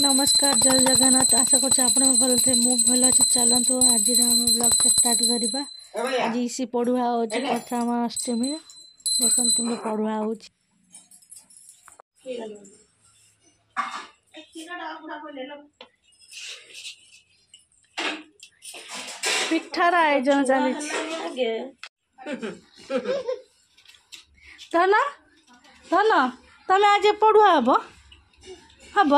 नमस्कार जय जगन्नाथ। आशा कर भल थे मु भल अच्छे चलतु। आज आम ब्लॉग स्टार्ट करवा। आज इसी पढ़ुआ हो प्रथमाष्टमी देखो तुम पढ़ुआ हो पिठार आयोजन चली धन धन तमें आज पढ़ुआ हम हम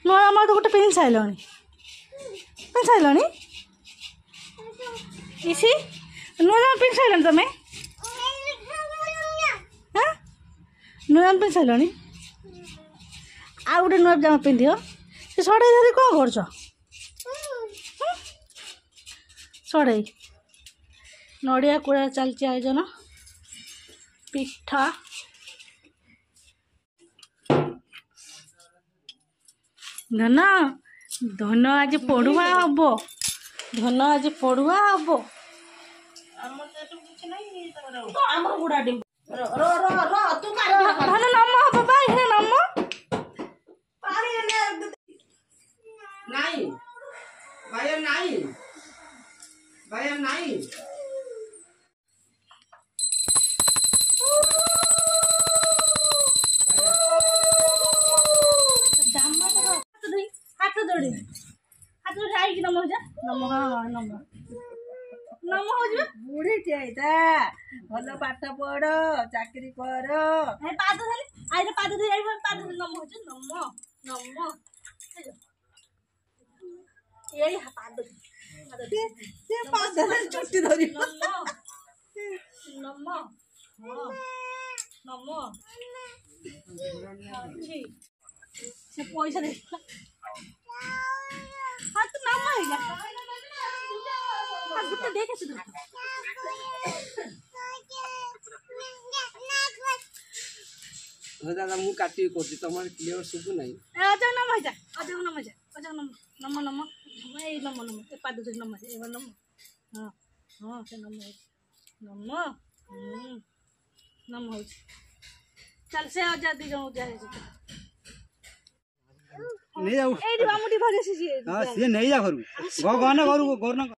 नुआ तो गोटे पिंध सारे इसी नुआ पिंध सारे तुम नुआ पिंध सारे आ गोटे नुआ जामा पिंध से सड़े धरी कौन कर सड़े नड़िया कूड़ा चलती आयोजन पिठा धन धन आज पढ़ुआ हम धन आज पढ़ुआ हम धन नम हम नम हाथ जोड़ी आई नम नम हाँ नम नम हो बुढ़ी भल पाठ पढ़ चाकरी कर पाद आई पाद पाद नम हो नम नम ये पाद चुटी धरी नम नम से पैसा दे हाँ तो नाम है गुट्टा देखे दादा मु काटी करछि तमर क्लियर सुबु नै अजग नम है अजग नम है अजग नम नम नम ए नम नम ए पाद दे नम ए नम हां हां से नम है नम नम हो चल से आजादी जाऊ जाए नहीं जाऊ ए बामुडी भरे से हां से नहीं जा करू गो गन करू गोर न